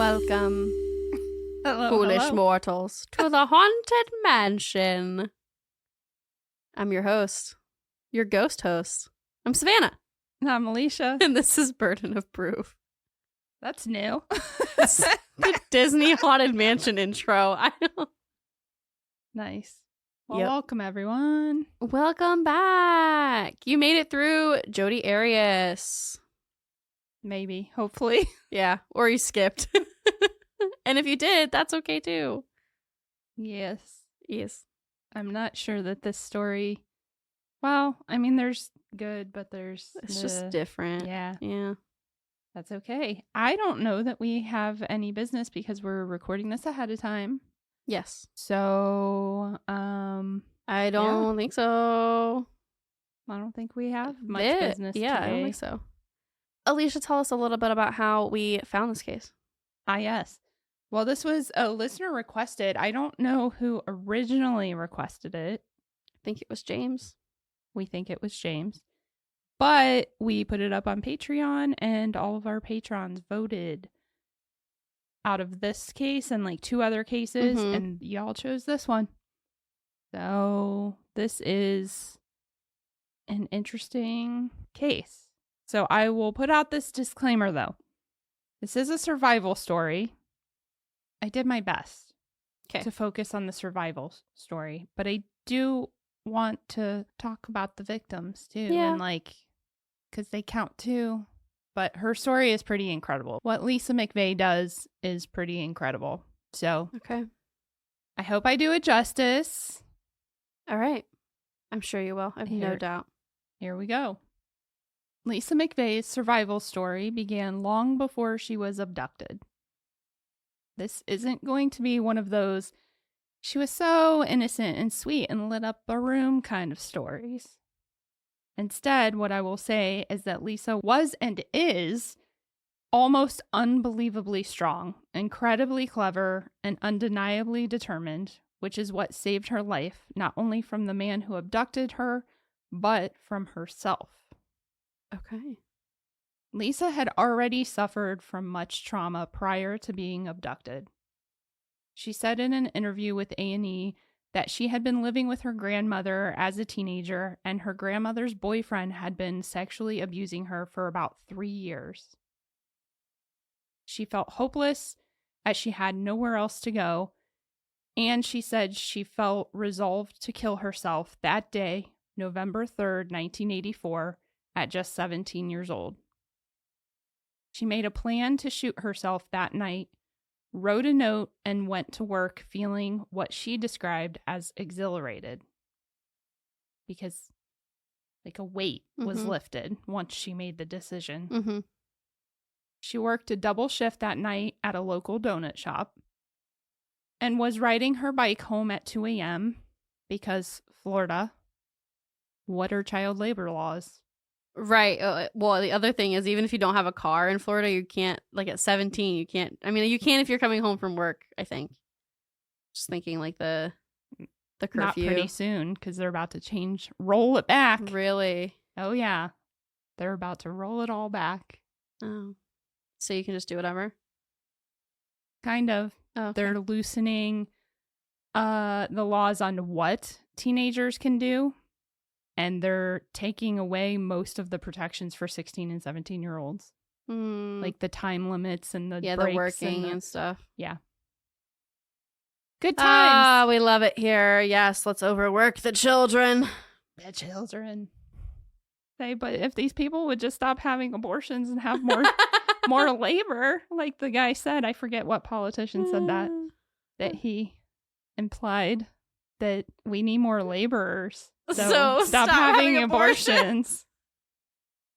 Welcome, Hello, foolish hello. mortals, to the Haunted Mansion. I'm your host, your ghost host. I'm Savannah, I'm Alicia. and this is Burden of Proof. That's new. It's the Disney Haunted Mansion intro. I know. Nice. Well, Yep. welcome everyone. Welcome back. You made it through Jodi Arias. Maybe, hopefully. Yeah, or you skipped. And if you did, that's okay too. Yes. Yes. I'm not sure that this story. Well, I mean, there's good, but there's. It's just different. Yeah, Yeah. that's okay. I don't know that we have any business because we're recording this ahead of time. Yes. So, I don't think so. I don't think we have much business Yeah, today. I don't think so. Alicia, tell us a little bit about how we found this case. Ah, yes. Well, this was a listener requested. I don't know who originally requested it. I think it was James. We think it was James. But we put it up on Patreon, and all of our patrons voted out of this case and like 2 other cases, and y'all chose this one. So this is an interesting case. So I will put out this disclaimer, though. This is a survival story. I did my best to focus on the survival story, but I do want to talk about the victims too, and like, because they count too. But her story is pretty incredible. What Lisa McVey does is pretty incredible. So I hope I do it justice. All right. I'm sure you will. I have no doubt. Here we go. Lisa McVey's survival story began long before she was abducted. This isn't going to be one of those, she was so innocent and sweet and lit up a room kind of stories. Instead, what I will say is that Lisa was and is almost unbelievably strong, incredibly clever, and undeniably determined, which is what saved her life, not only from the man who abducted her, but from herself. Okay. Lisa had already suffered from much trauma prior to being abducted. She said in an interview with A&E that she had been living with her grandmother as a teenager, and her grandmother's boyfriend had been sexually abusing her for about 3 years. She felt hopeless as she had nowhere else to go, and she said she felt resolved to kill herself that day, November 3rd, 1984, at just 17 years old. She made a plan to shoot herself that night, wrote a note, and went to work feeling what she described as exhilarated. Because, like, a weight was lifted once she made the decision. She worked a double shift that night at a local donut shop and was riding her bike home at 2 a.m. because Florida, what are child labor laws? Right. Well, the other thing is, even if you don't have a car in Florida, you can't, like at 17, you can't. I mean, you can if you're coming home from work, I think. Just thinking like the curfew. Not pretty soon, because they're about to roll it back. Really? Oh, yeah. They're about to roll it all back. Oh. So you can just do whatever? Kind of. Oh, okay. They're loosening the laws on what teenagers can do. And they're taking away most of the protections for 16 and 17-year-olds. Like the time limits and the breaks. The working and stuff. Yeah. Good times. We love it here. Yes, let's overwork the children. The children. Hey, but if these people would just stop having abortions and have more labor, like the guy said, I forget what politician said that he implied that we need more laborers. So stop having abortions.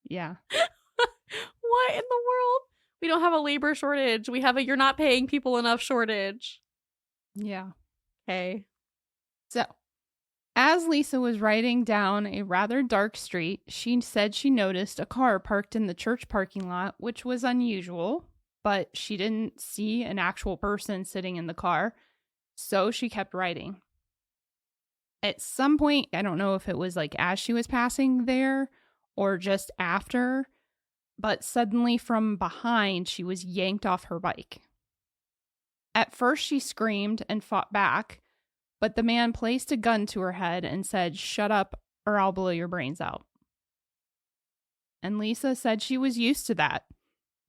Yeah. What in the world? We don't have a labor shortage. We have a you're not paying people enough shortage. Yeah. Okay. So, as Lisa was riding down a rather dark street, she said she noticed a car parked in the church parking lot, which was unusual, but she didn't see an actual person sitting in the car, so she kept riding. At some point, I don't know if it was like as she was passing there or just after, but suddenly from behind, she was yanked off her bike. At first, she screamed and fought back, but the man placed a gun to her head and said, "Shut up or I'll blow your brains out." And Lisa said she was used to that,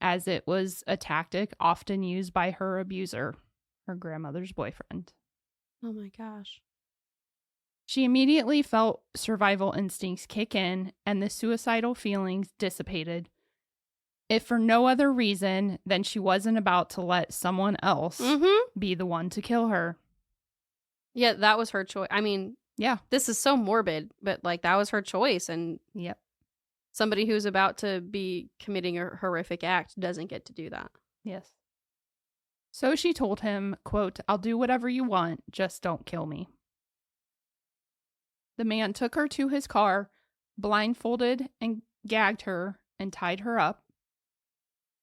as it was a tactic often used by her abuser, her grandmother's boyfriend. Oh my gosh. She immediately felt survival instincts kick in and the suicidal feelings dissipated. If for no other reason than she wasn't about to let someone else be the one to kill her. Yeah, that was her choice. I mean, yeah, this is so morbid, but like that was her choice. And yep. Somebody who's about to be committing a horrific act doesn't get to do that. Yes. So she told him, quote, "I'll do whatever you want, just don't kill me." The man took her to his car, blindfolded and gagged her and tied her up.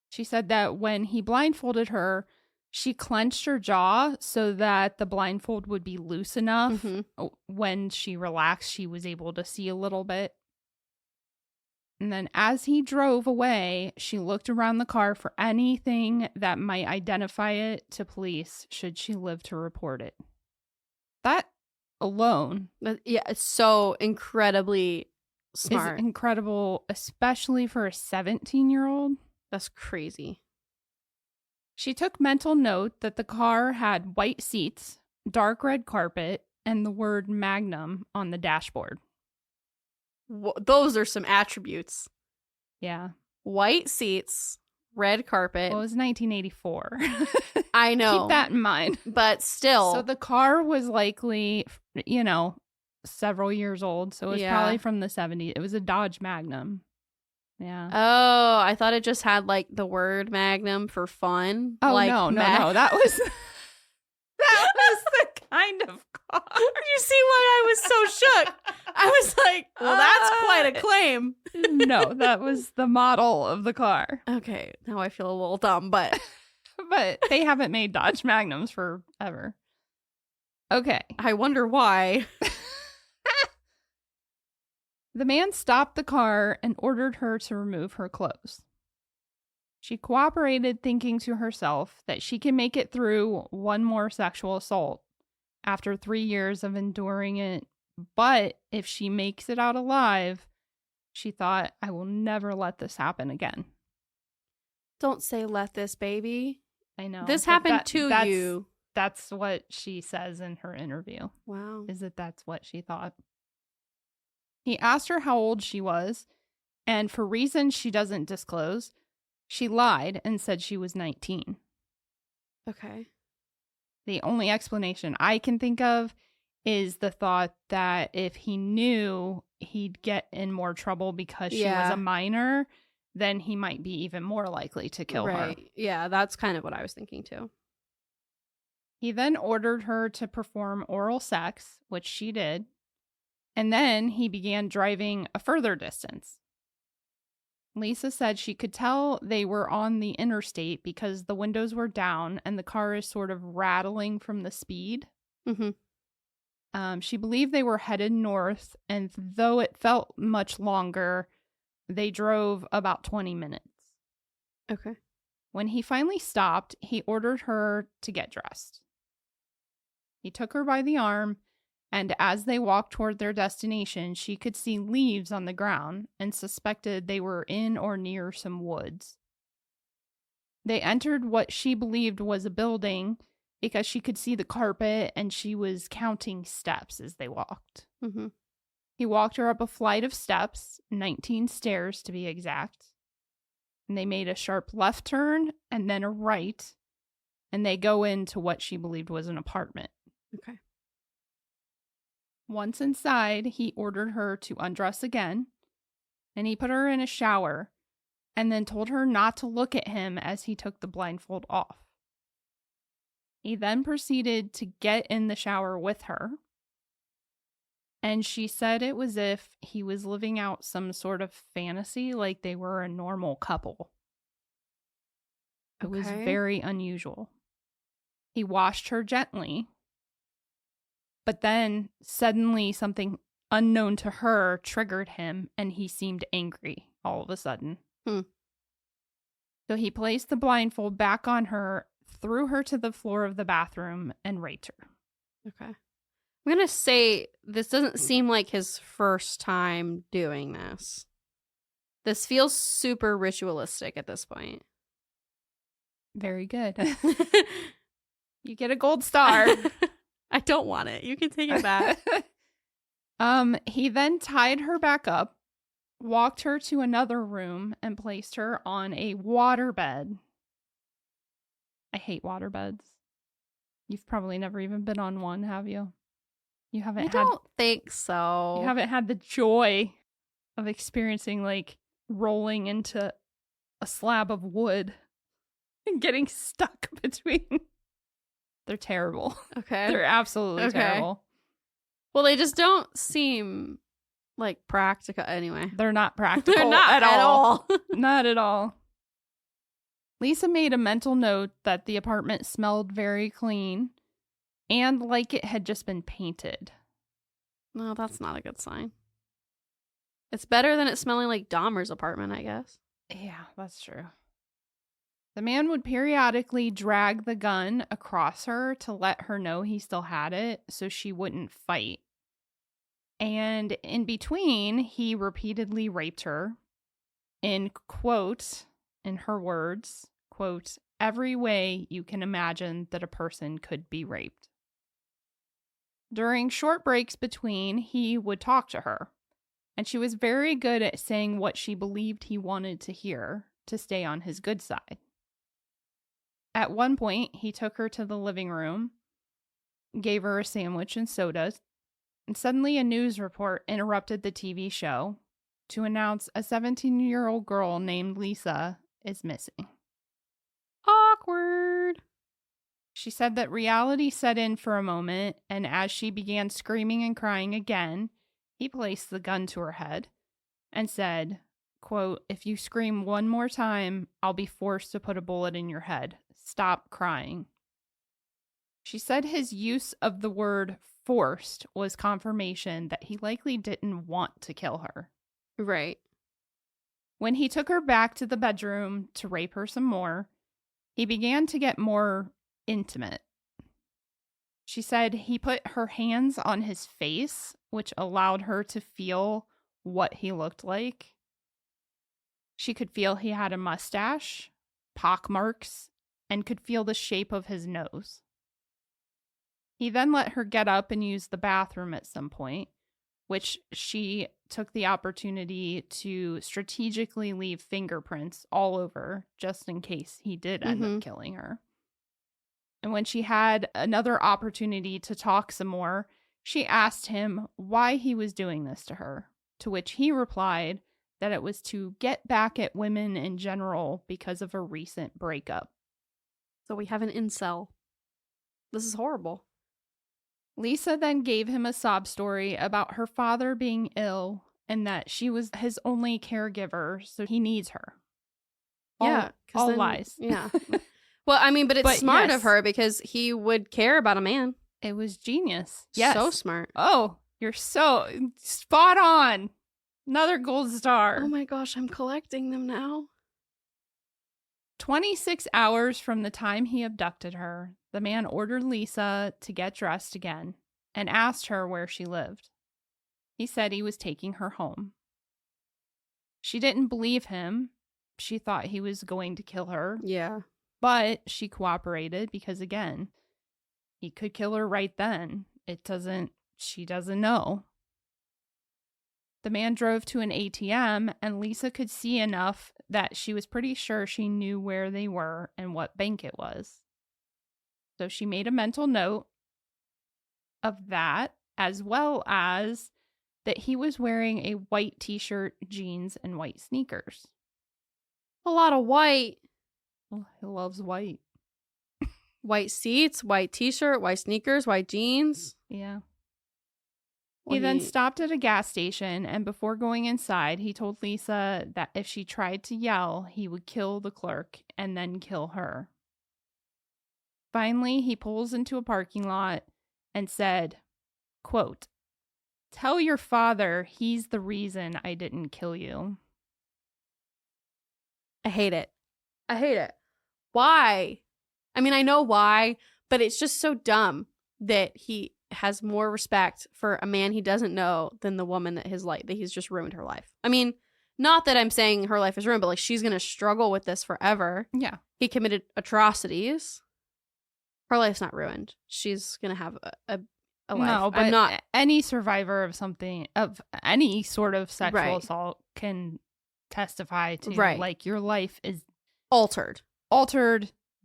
She said that when he blindfolded her, she clenched her jaw so that the blindfold would be loose enough. When she relaxed, she was able to see a little bit. And then as he drove away, she looked around the car for anything that might identify it to police should she live to report it. That alone, yeah, it's so incredibly smart. is incredible, especially for a 17-year-old. That's crazy. She took mental note that the car had white seats, dark red carpet, and the word Magnum on the dashboard. Those are some attributes. Yeah. White seats, red carpet. Well, it was 1984. I know. Keep that in mind. But still. So the car was likely, several years old. So it was probably from the 70s. It was a Dodge Magnum. Yeah. Oh, I thought it just had like the word Magnum for fun. Oh, like no. That was the kind of car. You see why I was so shook? I was like, well, that's quite a claim. No, that was the model of the car. Okay, now I feel a little dumb, but but they haven't made Dodge Magnums forever. Okay. I wonder why. The man stopped the car and ordered her to remove her clothes. She cooperated, thinking to herself that she can make it through one more sexual assault after 3 years of enduring it. But if she makes it out alive, she thought, I will never let this happen again. Don't say let this, baby. I know. This happened to you. That's what she says in her interview. Wow. Is that that's what she thought. He asked her how old she was, and for reasons she doesn't disclose, she lied and said she was 19. Okay. The only explanation I can think of is the thought that if he knew he'd get in more trouble because she was a minor, then he might be even more likely to kill her. Yeah, that's kind of what I was thinking too. He then ordered her to perform oral sex, which she did, and then he began driving a further distance. Lisa said she could tell they were on the interstate because the windows were down and the car is sort of rattling from the speed. She believed they were headed north, and though it felt much longer, they drove about 20 minutes. Okay. When he finally stopped, he ordered her to get dressed. He took her by the arm, and as they walked toward their destination, she could see leaves on the ground and suspected they were in or near some woods. They entered what she believed was a building because she could see the carpet and she was counting steps as they walked. He walked her up a flight of steps, 19 stairs to be exact. And they made a sharp left turn and then a right, and they go into what she believed was an apartment. Okay. Once inside, he ordered her to undress again, and he put her in a shower and then told her not to look at him as he took the blindfold off. He then proceeded to get in the shower with her, and she said it was as if he was living out some sort of fantasy, like they were a normal couple. It was very unusual. He washed her gently, but then suddenly something unknown to her triggered him, and he seemed angry all of a sudden. So he placed the blindfold back on her, threw her to the floor of the bathroom, and raped her. Okay. I'm going to say this doesn't seem like his first time doing this. This feels super ritualistic at this point. Very good. You get a gold star. I don't want it. You can take it back. He then tied her back up, walked her to another room, and placed her on a waterbed. I hate waterbeds. You've probably never even been on one, have you? You haven't I don't think so. You haven't had the joy of experiencing, like, rolling into a slab of wood and getting stuck between. They're terrible. Okay. They're absolutely terrible. Well, they just don't seem like practical anyway. They're not practical. They're not at all. Not at all. Lisa made a mental note that the apartment smelled very clean and like it had just been painted. No, that's not a good sign. It's better than it smelling like Dahmer's apartment, I guess. Yeah, that's true. The man would periodically drag the gun across her to let her know he still had it so she wouldn't fight. And in between, he repeatedly raped her in, quote, in her words, quote, every way you can imagine that a person could be raped. During short breaks between, he would talk to her, and she was very good at saying what she believed he wanted to hear to stay on his good side. At one point, he took her to the living room, gave her a sandwich and sodas, and suddenly a news report interrupted the TV show to announce a 17-year-old girl named Lisa is missing. Awkward. She said that reality set in for a moment, and as she began screaming and crying again, he placed the gun to her head and said, quote, if you scream one more time, I'll be forced to put a bullet in your head. Stop crying. She said his use of the word forced was confirmation that he likely didn't want to kill her. Right. When he took her back to the bedroom to rape her some more, he began to get more intimate. She said he put her hands on his face, which allowed her to feel what he looked like. She could feel he had a mustache, pockmarks, and could feel the shape of his nose. He then let her get up and use the bathroom at some point, which she took the opportunity to strategically leave fingerprints all over just in case he did end up killing her. And when she had another opportunity to talk some more, she asked him why he was doing this to her, to which he replied that it was to get back at women in general because of a recent breakup. So we have an incel. This is horrible. Lisa then gave him a sob story about her father being ill and that she was his only caregiver, so he needs her. All lies. Yeah. Well, I mean, but it's smart of her because he would care about a man. It was genius. Yes. So smart. Oh, you're so spot on. Another gold star. Oh my gosh, I'm collecting them now. 26 hours from the time he abducted her, the man ordered Lisa to get dressed again and asked her where she lived. He said he was taking her home. She didn't believe him. She thought he was going to kill her. Yeah. But she cooperated because, again, he could kill her right then. She doesn't know. The man drove to an ATM, and Lisa could see enough that she was pretty sure she knew where they were and what bank it was. So she made a mental note of that, as well as that he was wearing a white t-shirt, jeans, and white sneakers. A lot of white. Well, he loves white. White seats, white t-shirt, white sneakers, white jeans. Yeah. He then stopped at a gas station, and before going inside, he told Lisa that if she tried to yell, he would kill the clerk and then kill her. Finally, he pulls into a parking lot and said, quote, tell your father he's the reason I didn't kill you. I hate it. I hate it. Why? I mean, I know why, but it's just so dumb that he has more respect for a man he doesn't know than the woman that he's just ruined her life. I mean, not that I'm saying her life is ruined, but like she's gonna struggle with this forever. Yeah. He committed atrocities. Her life's not ruined. She's gonna have a life. No, but I'm not any survivor of any sort of sexual Right. assault can testify to Right. like your life is altered.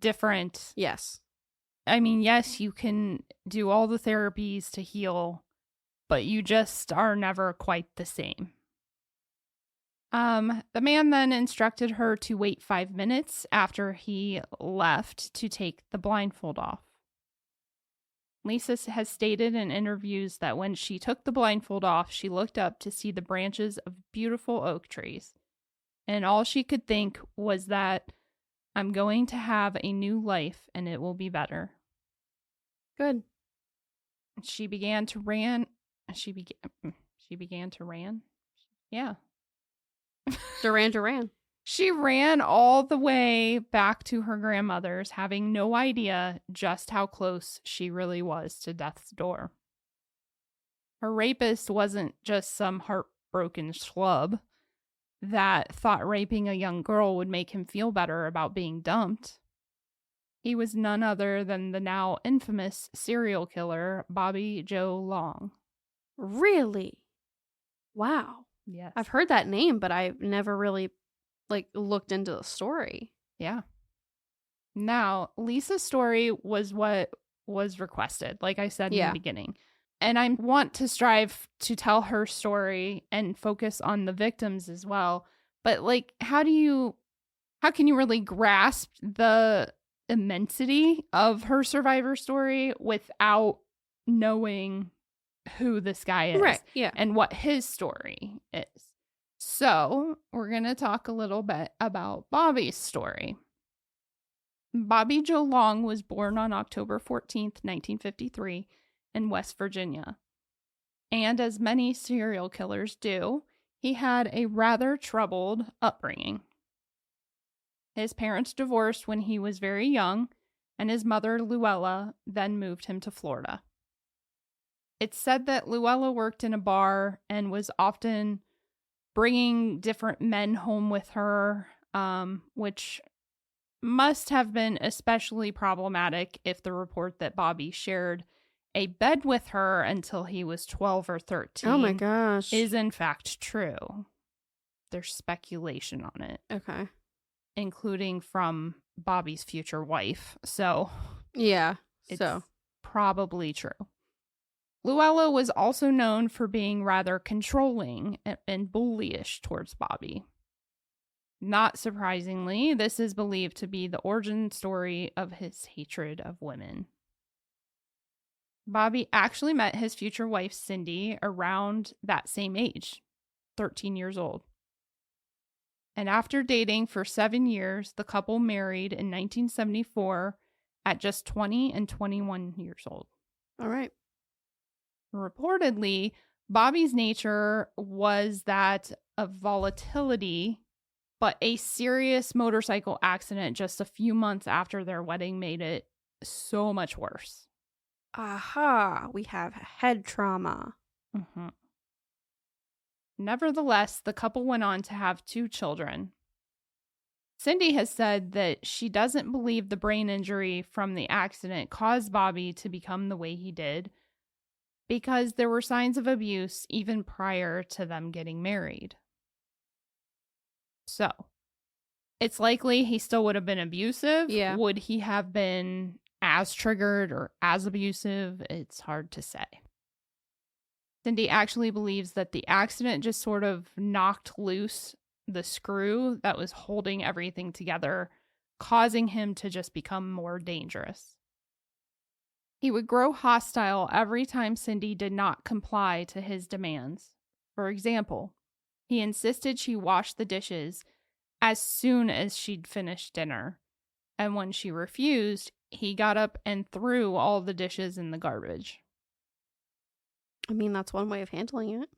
different. Yes. I mean, yes, you can do all the therapies to heal, but you just are never quite the same. The man then instructed her to wait 5 minutes after he left to take the blindfold off. Lisa has stated in interviews that when she took the blindfold off, she looked up to see the branches of beautiful oak trees. And all she could think was that I'm going to have a new life and it will be better. Good. She began to ran. She began to ran. Yeah. Duran. She ran all the way back to her grandmother's, having no idea just how close she really was to death's door. Her rapist wasn't just some heartbroken schlub that thought raping a young girl would make him feel better about being dumped. He was none other than the now infamous serial killer, Bobby Joe Long. Really? Wow. Yes. I've heard that name, but I've never really looked into the story. Yeah. Now, Lisa's story was what was requested, like I said in the beginning. And I want to strive to tell her story and focus on the victims as well. But like, how can you really grasp the immensity of her survivor story without knowing who this guy is? Right. Yeah. And what his story is. So we're going to talk a little bit about Bobby's story. Bobby Joe Long was born on October 14th, 1953 in West Virginia. And as many serial killers do, he had a rather troubled upbringing. His parents divorced when he was very young, and his mother, Luella, then moved him to Florida. It's said that Luella worked in a bar and was often bringing different men home with her, which must have been especially problematic if the report that Bobby shared a bed with her until he was 12 or 13 Oh my gosh. is in fact true. There's speculation on it. Okay. Including from Bobby's future wife. So yeah, it's probably true. Luella was also known for being rather controlling and bullyish towards Bobby. Not surprisingly, this is believed to be the origin story of his hatred of women. Bobby actually met his future wife, Cindy, around that same age, 13 years old. And after dating for 7 years, the couple married in 1974 at just 20 and 21 years old. All right. Reportedly, Bobby's nature was that of volatility, but a serious motorcycle accident just a few months after their wedding made it so much worse. Aha, we have head trauma. Mm-hmm. Nevertheless, the couple went on to have 2 children. Cindy has said that she doesn't believe the brain injury from the accident caused Bobby to become the way he did, because there were signs of abuse even prior to them getting married. So, it's likely he still would have been abusive. Yeah. Would he have been as triggered or as abusive? It's hard to say. Cindy actually believes that the accident just sort of knocked loose the screw that was holding everything together, causing him to just become more dangerous. He would grow hostile every time Cindy did not comply to his demands. For example, he insisted she wash the dishes as soon as she'd finished dinner, and when she refused, he got up and threw all the dishes in the garbage. I mean, that's one way of handling it.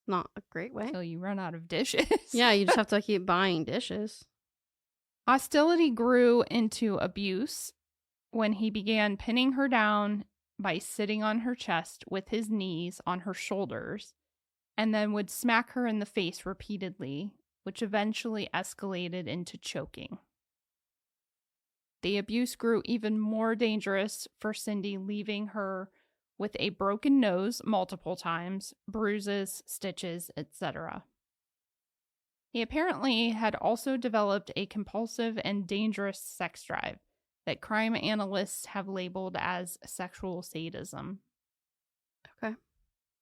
Not a great way. Until you run out of dishes. Yeah, you just have to keep buying dishes. Hostility grew into abuse, when he began pinning her down by sitting on her chest with his knees on her shoulders, and then would smack her in the face repeatedly, which eventually escalated into choking. The abuse grew even more dangerous for Cindy, leaving her with a broken nose multiple times, bruises, stitches, etc. He apparently had also developed a compulsive and dangerous sex drive that crime analysts have labeled as sexual sadism. Okay.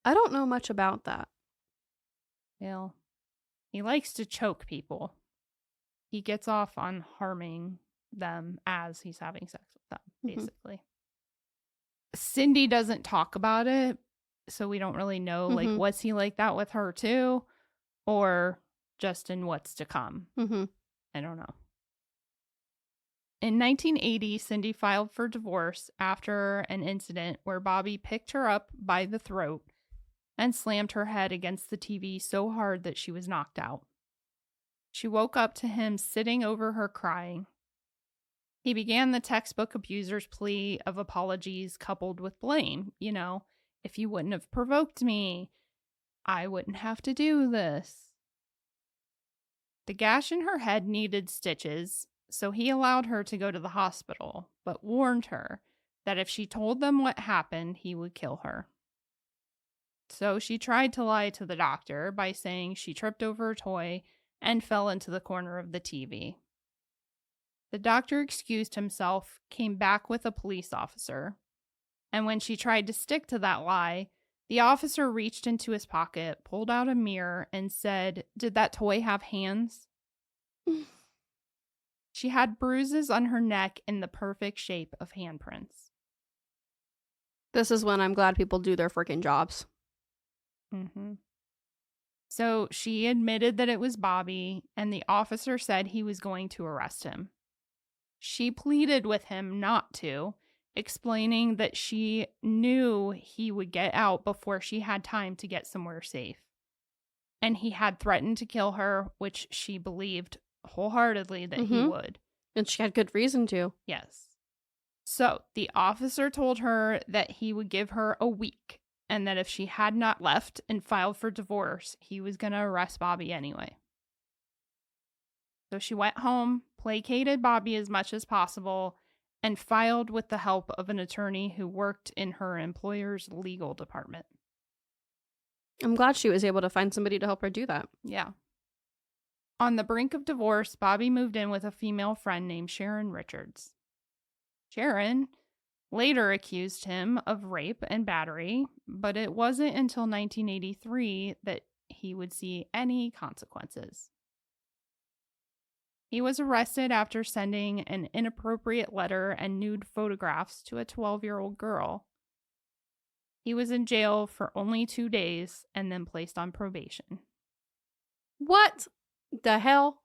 I don't know much about that. Well, he likes to choke people. He gets off on harming them as he's having sex with them, basically. Cindy doesn't talk about it, so we don't really know, like, was he like that with her too? Or just in what's to come? I don't know. In 1980, Cindy filed for divorce after an incident where Bobby picked her up by the throat and slammed her head against the TV so hard that she was knocked out. She woke up to him sitting over her crying. He began the textbook abuser's plea of apologies coupled with blame. You know, if you wouldn't have provoked me, I wouldn't have to do this. The gash in her head needed stitches, so he allowed her to go to the hospital, but warned her that if she told them what happened, he would kill her. So she tried to lie to the doctor by saying she tripped over a toy and fell into the corner of the TV. The doctor excused himself, came back with a police officer, and when she tried to stick to that lie, the officer reached into his pocket, pulled out a mirror, and said, "Did that toy have hands?" She had bruises on her neck in the perfect shape of handprints. This is when I'm glad people do their freaking jobs. So she admitted that it was Bobby, and the officer said he was going to arrest him. She pleaded with him not to, explaining that she knew he would get out before she had time to get somewhere safe. And he had threatened to kill her, which she believed wholeheartedly that he would. And she had good reason to. Yes. So the officer told her that he would give her a week, and that if she had not left and filed for divorce, he was going to arrest Bobby anyway. So she went home, placated Bobby as much as possible, and filed with the help of an attorney who worked in her employer's legal department. I'm glad she was able to find somebody to help her do that. Yeah. On the brink of divorce, Bobby moved in with a female friend named Sharon Richards. Sharon later accused him of rape and battery, but it wasn't until 1983 that he would see any consequences. He was arrested after sending an inappropriate letter and nude photographs to a 12-year-old girl. He was in jail for only 2 days and then placed on probation. What the hell?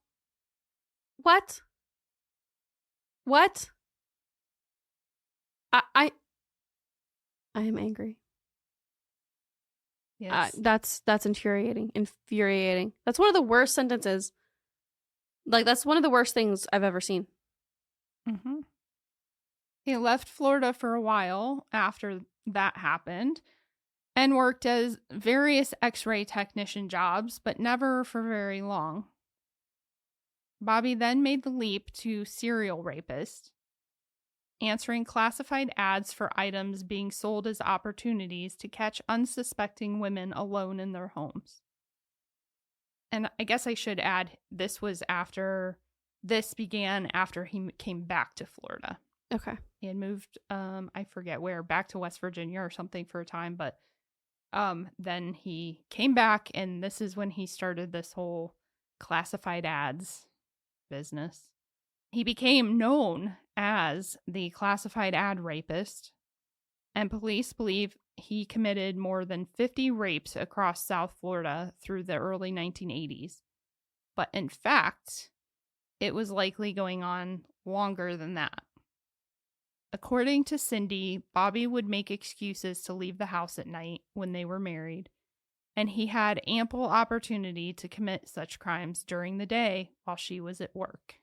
What? I am angry. Yes. That's infuriating. That's one of the worst sentences. Like, that's one of the worst things I've ever seen. He left Florida for a while after that happened and worked as various x-ray technician jobs, but never for very long. Bobby then made the leap to serial rapist, answering classified ads for items being sold as opportunities to catch unsuspecting women alone in their homes. And I guess I should add, this began after he came back to Florida. Okay. He had moved, I forget where, back to West Virginia or something for a time, but then he came back, and this is when he started this whole classified ads business. He became known as the classified ad rapist, and police believe he committed more than 50 rapes across South Florida through the early 1980s. But in fact, it was likely going on longer than that. According to Cindy, Bobby would make excuses to leave the house at night when they were married, and he had ample opportunity to commit such crimes during the day while she was at work.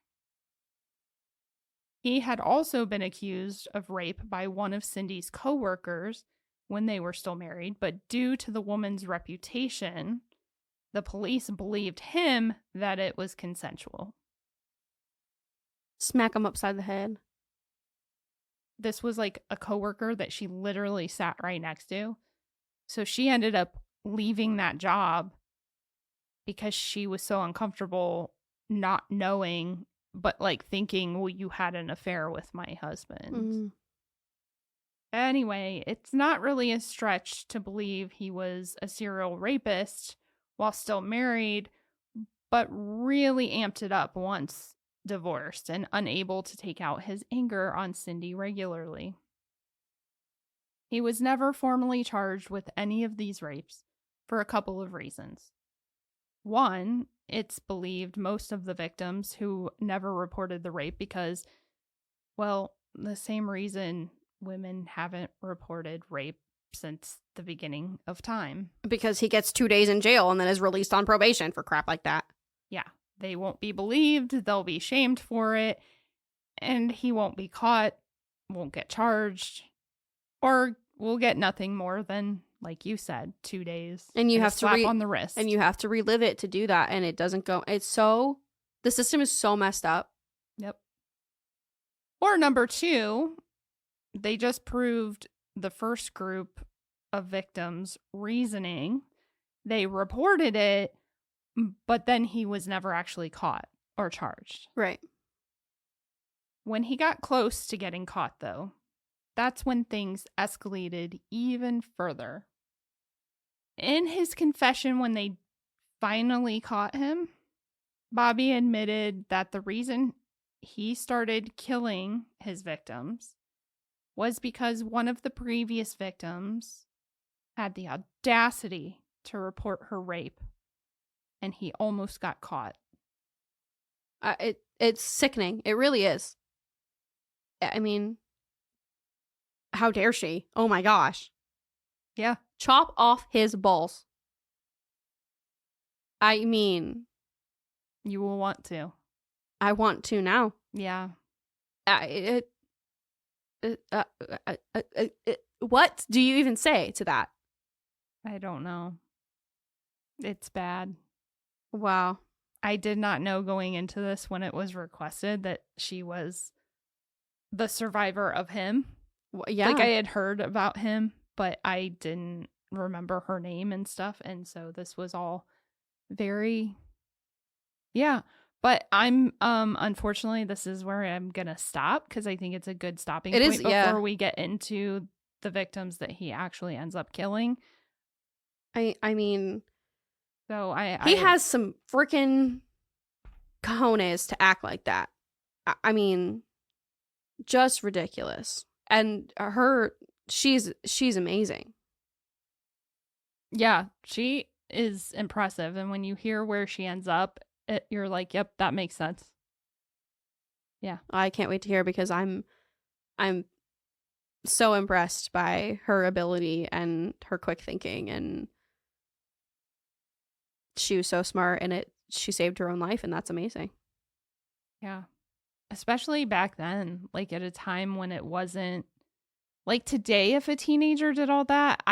He had also been accused of rape by one of Cindy's coworkers when they were still married, but due to the woman's reputation, the police believed him that it was consensual. Smack him upside the head. This was like a coworker that she literally sat right next to. So she ended up leaving that job because she was so uncomfortable not knowing, but like thinking, well, you had an affair with my husband. Mm. Anyway, it's not really a stretch to believe he was a serial rapist while still married, but really amped it up once divorced and unable to take out his anger on Cindy regularly. He was never formally charged with any of these rapes for a couple of reasons. One, it's believed most of the victims who never reported the rape because, well, the same reason women haven't reported rape since the beginning of time. Because he gets 2 days in jail and then is released on probation for crap like that. Yeah, they won't be believed, they'll be shamed for it, and he won't be caught, won't get charged, or will get nothing more than, like you said, 2 days. And you a have to slap on the wrist. And you have to relive it to do that, and it doesn't go. The system is so messed up. Yep. Or number two, they just proved the first group of victims' reasoning. They reported it, but then he was never actually caught or charged. Right. When he got close to getting caught, though, that's when things escalated even further. In his confession, when they finally caught him, Bobby admitted that the reason he started killing his victims was because one of the previous victims had the audacity to report her rape, and he almost got caught. It's sickening. It really is. I mean, how dare she? Oh my gosh. Yeah. Chop off his balls. I mean, You will want to. I want to now. Yeah. What do you even say to that? I don't know. It's bad. Wow. I did not know going into this when it was requested that she was the survivor of him. Yeah. Like I had heard about him, but I didn't remember her name and stuff. And so this was all very, yeah. But I'm, unfortunately, this is where I'm going to stop because I think it's a good stopping point before we get into the victims that he actually ends up killing. I mean, so he has some freaking cojones to act like that. I mean, just ridiculous. And she's amazing. Yeah, she is impressive. And when you hear where she ends up, you're like, yep, that makes sense. Yeah. I can't wait to hear because I'm so impressed by her ability and her quick thinking, and she was so smart, and she saved her own life, and that's amazing. Yeah. Especially back then, like at a time when it wasn't like today, if a teenager did all that,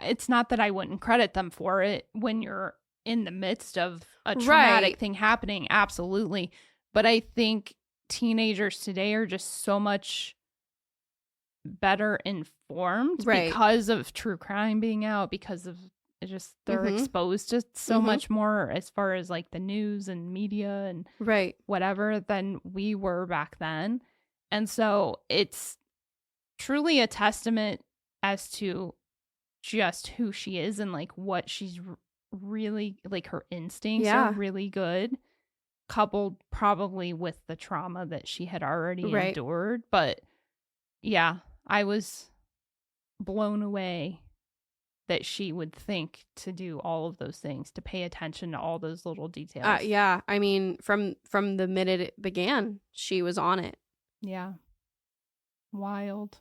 it's not that I wouldn't credit them for it when you're in the midst of a traumatic thing happening. Absolutely. But I think teenagers today are just so much better informed because of true crime being out, because of just they're exposed to so much more as far as like the news and media and whatever than we were back then. And so it's truly a testament as to just who she is and like what she's really like, her instincts are really good, coupled probably with the trauma that she had already endured. But yeah, I was blown away that she would think to do all of those things, to pay attention to all those little details. Yeah, I mean, from the minute it began, she was on it. Yeah. Wild.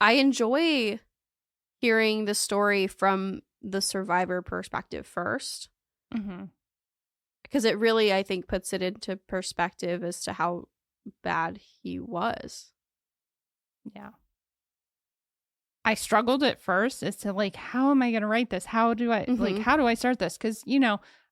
I enjoy hearing the story from the survivor perspective first. Because it really, I think, puts it into perspective as to how bad he was. Yeah. I struggled at first as to like, how am I going to write this? How do I how do I start this? Because,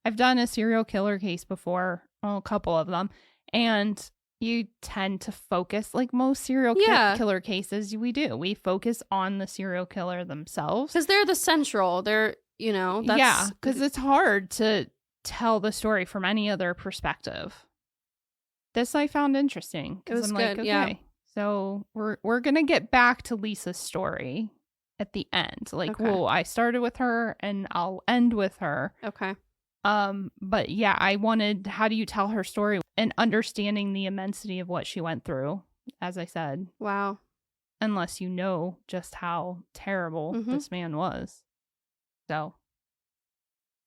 I've done a serial killer case before, a couple of them, and you tend to focus, like most serial killer cases, we focus on the serial killer themselves. Because they're the central, that's... Yeah, because it's hard to tell the story from any other perspective. This I found interesting. It was I'm good, like, okay. yeah. So we're gonna get back to Lisa's story at the end. Like, Okay. I started with her and I'll end with her. Okay. But yeah, I wanted, how do you tell her story and understanding the immensity of what she went through, as I said. Wow. Unless you know just how terrible this man was. So.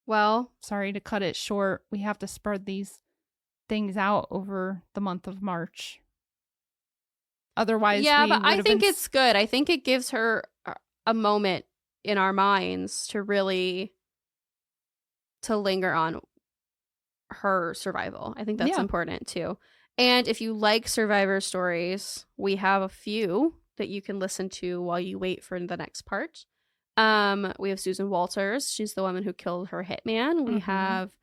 Well, sorry to cut it short. We have to spread these things out over the month of March. Otherwise, but I think it's good. I think it gives her a moment in our minds to really linger on her survival. I think that's important too. And if you like survivor stories, we have a few that you can listen to while you wait for the next part. We have Susan Walters. She's the woman who killed her hitman. We have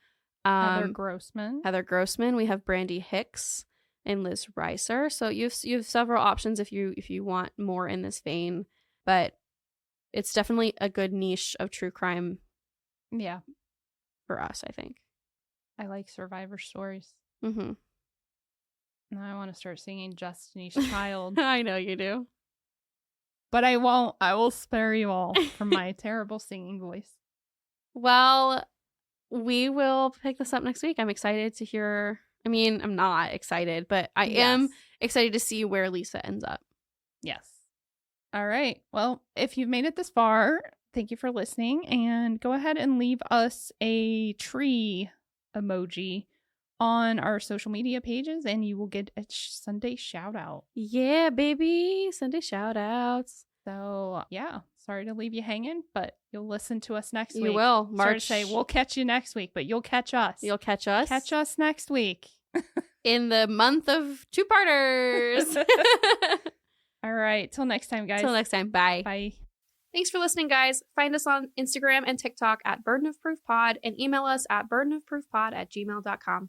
Heather Grossman. We have Brandy Hicks and Liz Reiser. So you have several options if you want more in this vein, but it's definitely a good niche of true crime. Yeah, for us, I think. I like survivor stories. Mm-hmm. Now I want to start singing Destiny's Child. I know you do, but I won't. I will spare you all from my terrible singing voice. Well, we will pick this up next week. I'm excited to hear. I mean, I'm not excited, but I am excited to see where Lisa ends up. Yes. All right. Well, if you've made it this far, thank you for listening, and go ahead and leave us a tree emoji on our social media pages, and you will get a Sunday shout out. Yeah, baby. Sunday shout outs. So, yeah. Sorry to leave you hanging, but you'll listen to us next week. You will. March. Say we'll catch you next week, but you'll catch us. You'll catch us. Catch us next week. In the month of two-parters. All right. Till next time, guys. Till next time. Bye. Bye. Thanks for listening, guys. Find us on Instagram and TikTok at Burden of Proof Pod and email us at burdenofproofpod@gmail.com.